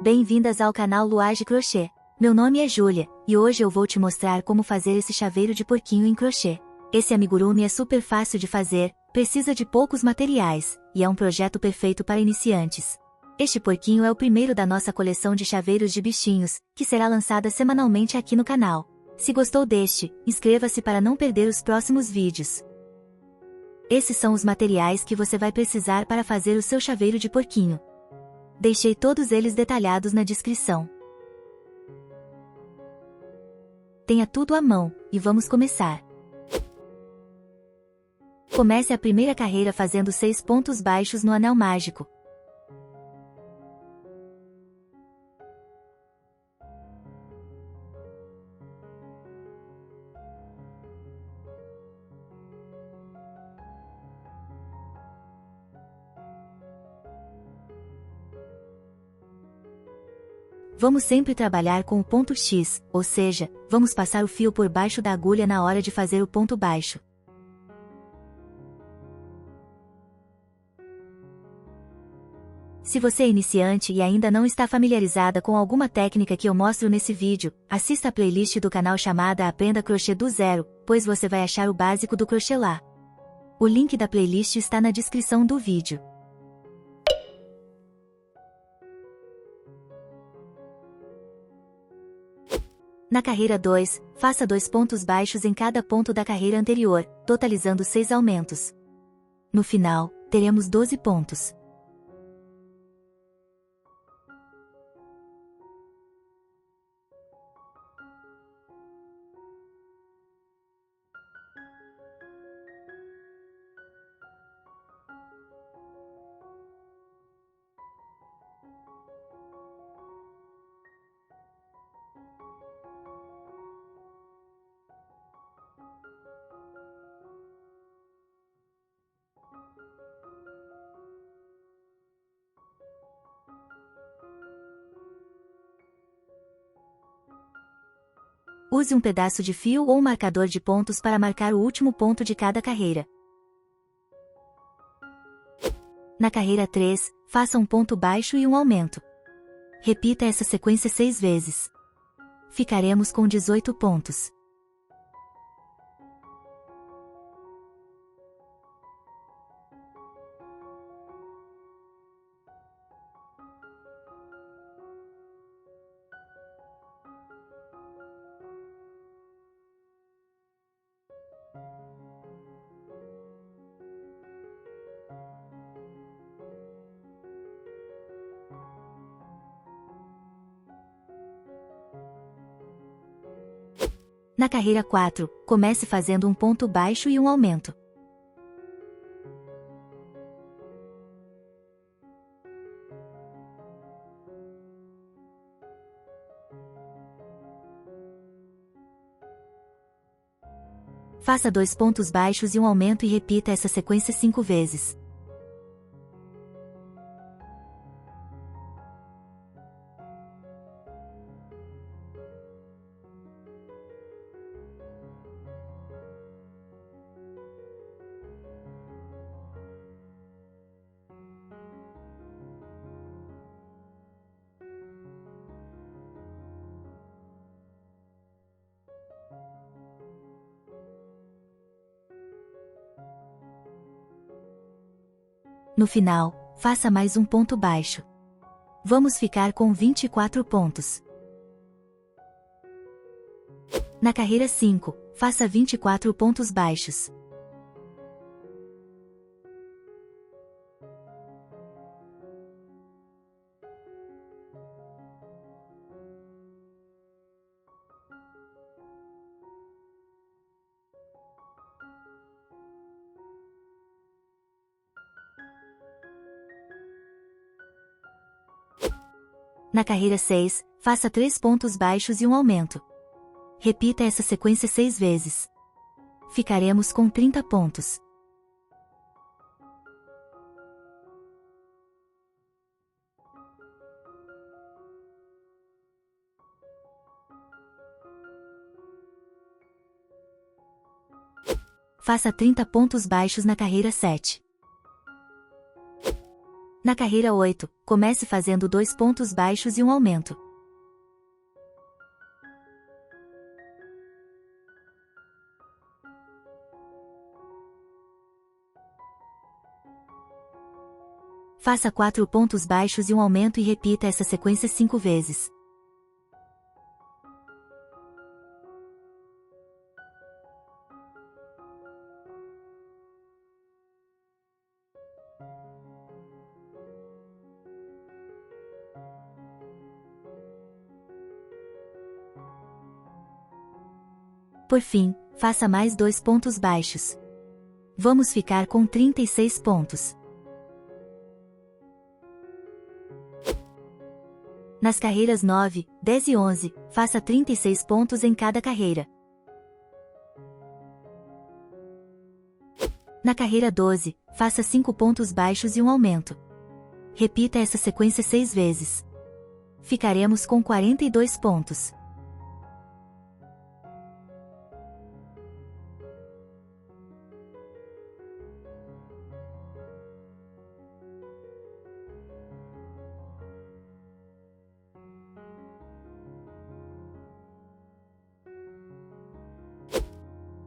Bem-vindas ao canal Luage Crochê. Meu nome é Júlia, e hoje eu vou te mostrar como fazer esse chaveiro de porquinho em crochê. Esse amigurumi é super fácil de fazer, precisa de poucos materiais, e é um projeto perfeito para iniciantes. Este porquinho é o primeiro da nossa coleção de chaveiros de bichinhos, que será lançada semanalmente aqui no canal. Se gostou deste, inscreva-se para não perder os próximos vídeos. Esses são os materiais que você vai precisar para fazer o seu chaveiro de porquinho. Deixei todos eles detalhados na descrição. Tenha tudo à mão, e vamos começar. Comece a primeira carreira fazendo 6 pontos baixos no anel mágico. Vamos sempre trabalhar com o ponto X, ou seja, vamos passar o fio por baixo da agulha na hora de fazer o ponto baixo. Se você é iniciante e ainda não está familiarizada com alguma técnica que eu mostro nesse vídeo, assista a playlist do canal chamada Aprenda Crochê do Zero, pois você vai achar o básico do crochê lá. O link da playlist está na descrição do vídeo. Na carreira 2, faça 2 pontos baixos em cada ponto da carreira anterior, totalizando 6 aumentos. No final, teremos 12 pontos. Use um pedaço de fio ou um marcador de pontos para marcar o último ponto de cada carreira. Na carreira 3, faça um ponto baixo e um aumento. Repita essa sequência 6 vezes. Ficaremos com 18 pontos. Na carreira 4, comece fazendo um ponto baixo e um aumento. Faça 2 pontos baixos e um aumento e repita essa sequência 5 vezes. No final, faça mais um ponto baixo. Vamos ficar com 24 pontos. Na carreira 5, faça 24 pontos baixos. Na carreira 6, faça 3 pontos baixos e um aumento. Repita essa sequência 6 vezes. Ficaremos com 30 pontos. Faça 30 pontos baixos na carreira 7. Na carreira 8, comece fazendo 2 pontos baixos e um aumento. Faça 4 pontos baixos e um aumento e repita essa sequência 5 vezes. Por fim, faça mais 2 pontos baixos. Vamos ficar com 36 pontos. Nas carreiras 9, 10 e 11, faça 36 pontos em cada carreira. Na carreira 12, faça 5 pontos baixos e um aumento. Repita essa sequência 6 vezes. Ficaremos com 42 pontos.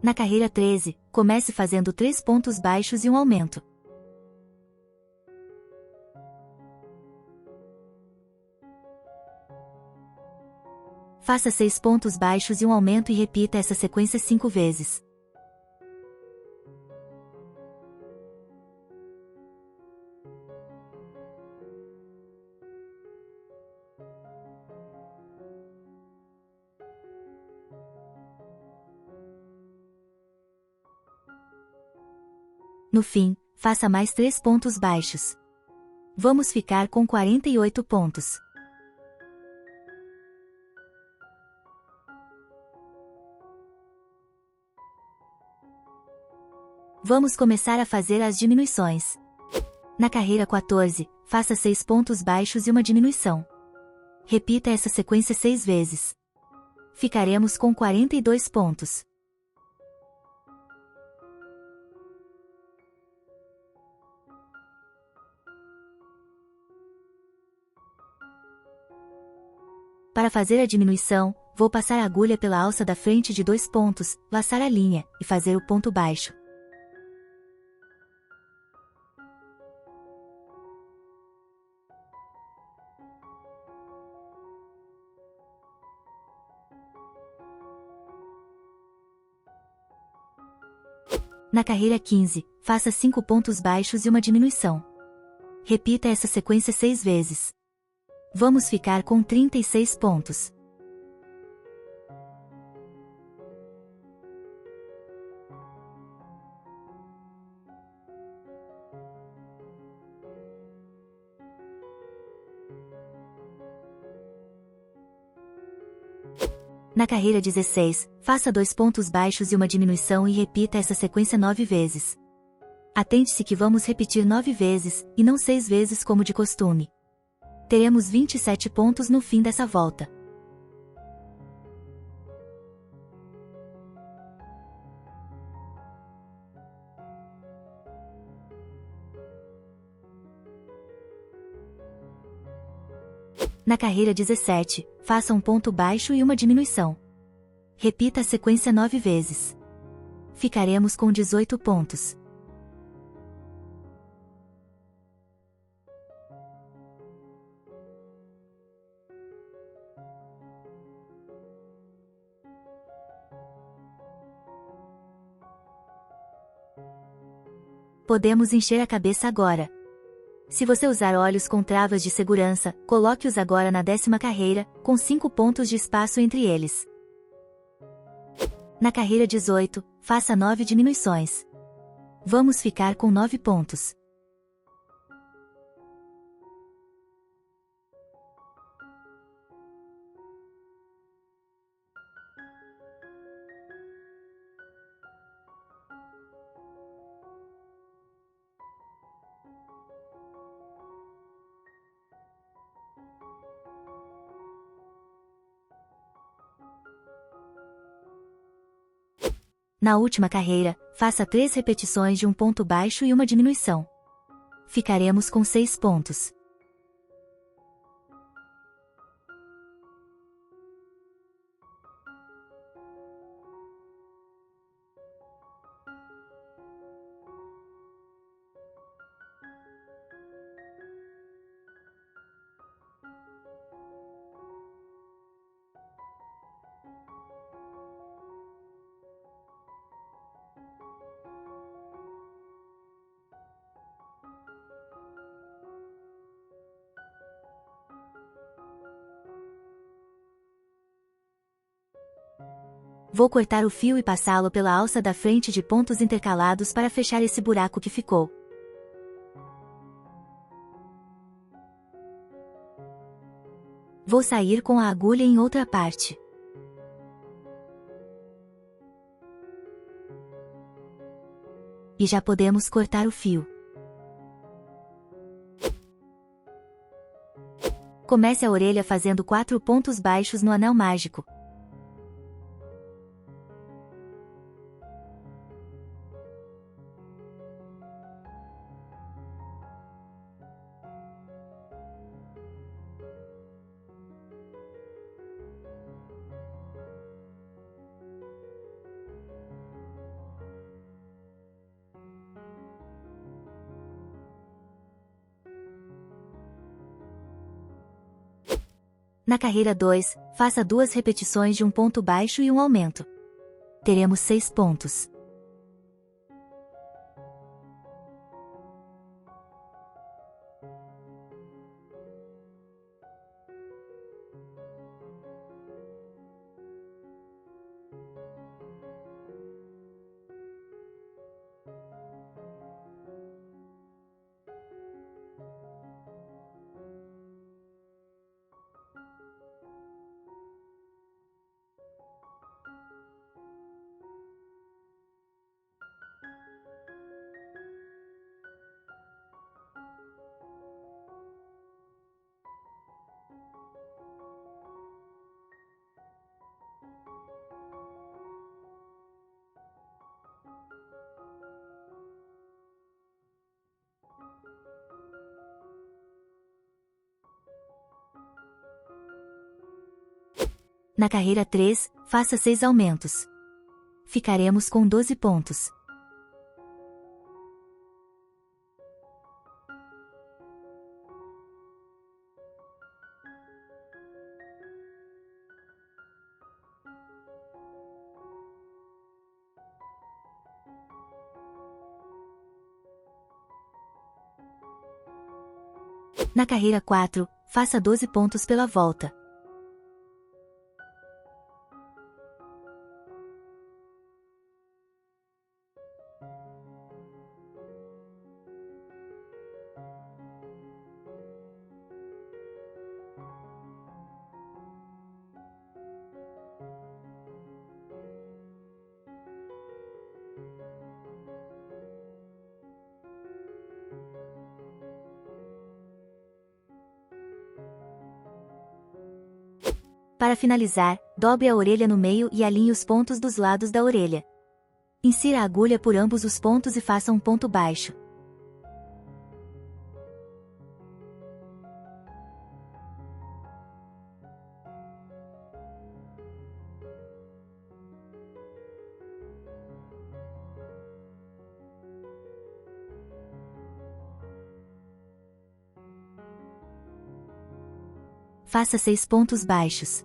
Na carreira 13, comece fazendo 3 pontos baixos e um aumento. Faça 6 pontos baixos e um aumento e repita essa sequência 5 vezes. No fim, faça mais 3 pontos baixos. Vamos ficar com 48 pontos. Vamos começar a fazer as diminuições. Na carreira 14, faça 6 pontos baixos e uma diminuição. Repita essa sequência 6 vezes. Ficaremos com 42 pontos. Para fazer a diminuição, vou passar a agulha pela alça da frente de 2 pontos, laçar a linha, e fazer o ponto baixo. Na carreira 15, faça 5 pontos baixos e uma diminuição. Repita essa sequência 6 vezes. Vamos ficar com 36 pontos. Na carreira 16, faça 2 pontos baixos e uma diminuição e repita essa sequência 9 vezes. Atente-se que vamos repetir 9 vezes, e não 6 vezes como de costume. Teremos 27 pontos no fim dessa volta. Na carreira 17, faça um ponto baixo e uma diminuição. Repita a sequência 9 vezes. Ficaremos com 18 pontos. Podemos encher a cabeça agora. Se você usar olhos com travas de segurança, coloque-os agora na 10ª carreira, com 5 pontos de espaço entre eles. Na carreira 18, faça 9 diminuições. Vamos ficar com 9 pontos. Na última carreira, faça 3 repetições de um ponto baixo e uma diminuição. Ficaremos com 6 pontos. Vou cortar o fio e passá-lo pela alça da frente de pontos intercalados para fechar esse buraco que ficou. Vou sair com a agulha em outra parte. E já podemos cortar o fio. Comece a orelha fazendo 4 pontos baixos no anel mágico. Na carreira 2, faça 2 repetições de um ponto baixo e um aumento. Teremos 6 pontos. Na carreira 3, faça 6 aumentos. Ficaremos com 12 pontos. Na carreira 4, faça 12 pontos pela volta. Para finalizar, dobre a orelha no meio e alinhe os pontos dos lados da orelha. Insira a agulha por ambos os pontos e faça um ponto baixo. Faça 6 pontos baixos.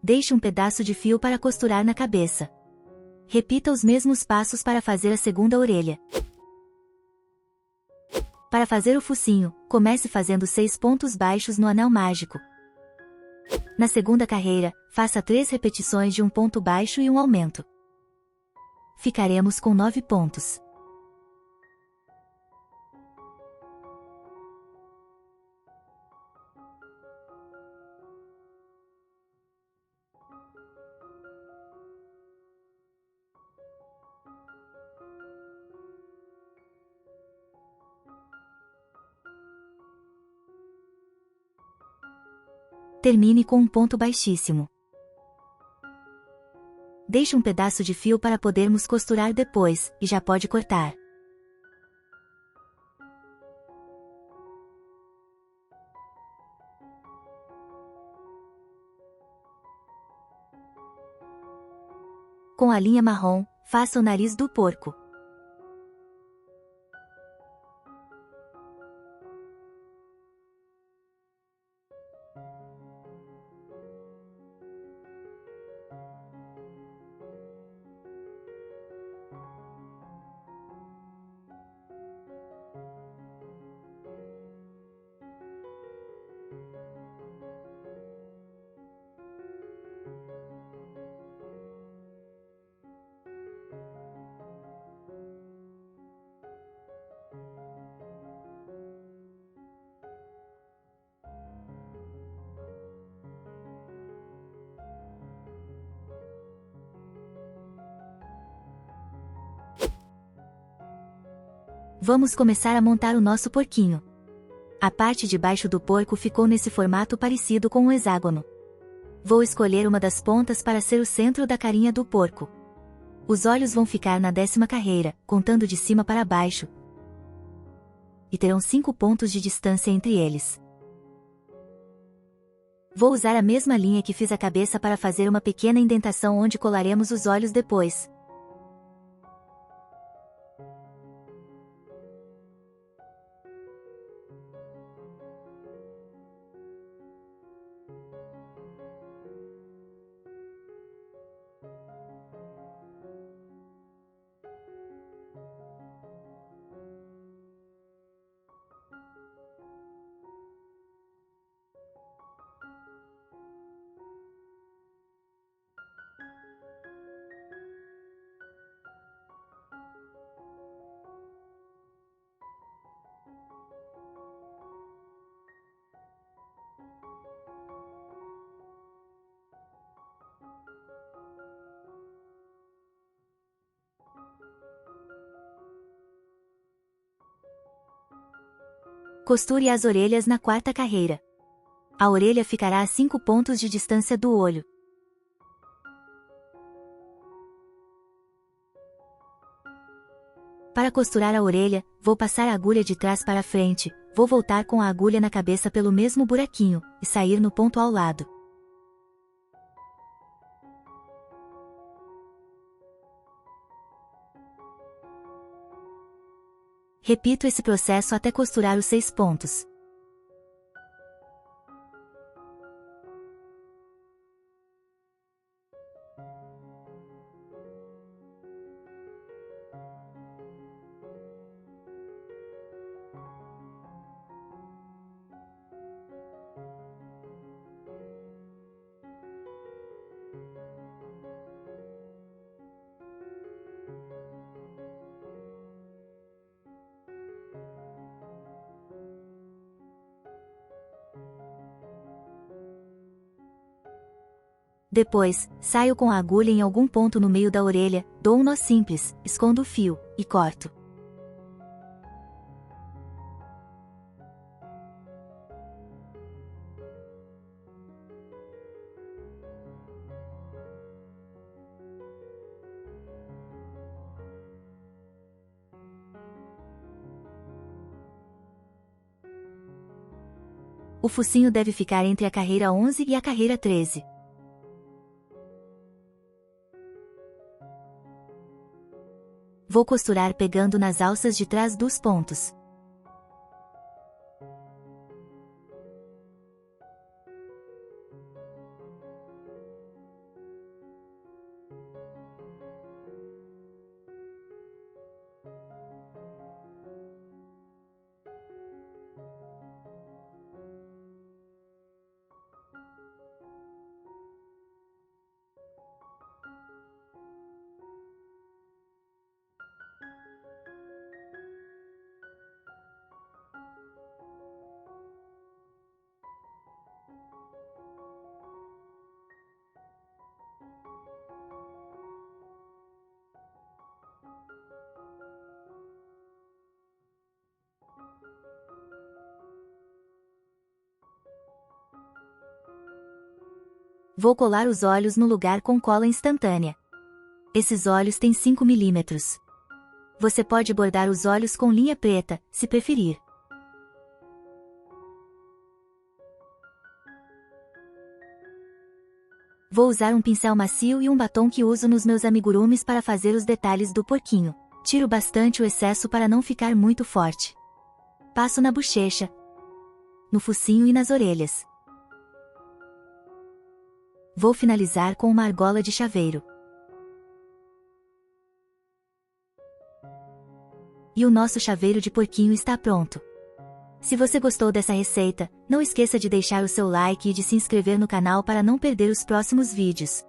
Deixe um pedaço de fio para costurar na cabeça. Repita os mesmos passos para fazer a segunda orelha. Para fazer o focinho, comece fazendo 6 pontos baixos no anel mágico. Na segunda carreira, faça 3 repetições de um ponto baixo e um aumento. Ficaremos com 9 pontos. Termine com um ponto baixíssimo. Deixe um pedaço de fio para podermos costurar depois, e já pode cortar. Com a linha marrom, faça o nariz do porco. Vamos começar a montar o nosso porquinho. A parte de baixo do porco ficou nesse formato parecido com um hexágono. Vou escolher uma das pontas para ser o centro da carinha do porco. Os olhos vão ficar na 10ª carreira, contando de cima para baixo, e terão 5 pontos de distância entre eles. Vou usar a mesma linha que fiz a cabeça para fazer uma pequena indentação onde colaremos os olhos depois. Costure as orelhas na 4ª carreira. A orelha ficará a 5 pontos de distância do olho. Para costurar a orelha, vou passar a agulha de trás para frente, vou voltar com a agulha na cabeça pelo mesmo buraquinho, e sair no ponto ao lado. Repito esse processo até costurar os 6 pontos. Depois, saio com a agulha em algum ponto no meio da orelha, dou um nó simples, escondo o fio, e corto. O focinho deve ficar entre a carreira 11 e a carreira 13. Vou costurar pegando nas alças de trás dos pontos. Vou colar os olhos no lugar com cola instantânea. Esses olhos têm 5 milímetros. Você pode bordar os olhos com linha preta, se preferir. Vou usar um pincel macio e um batom que uso nos meus amigurumis para fazer os detalhes do porquinho. Tiro bastante o excesso para não ficar muito forte. Passo na bochecha, no focinho e nas orelhas. Vou finalizar com uma argola de chaveiro. E o nosso chaveiro de porquinho está pronto. Se você gostou dessa receita, não esqueça de deixar o seu like e de se inscrever no canal para não perder os próximos vídeos.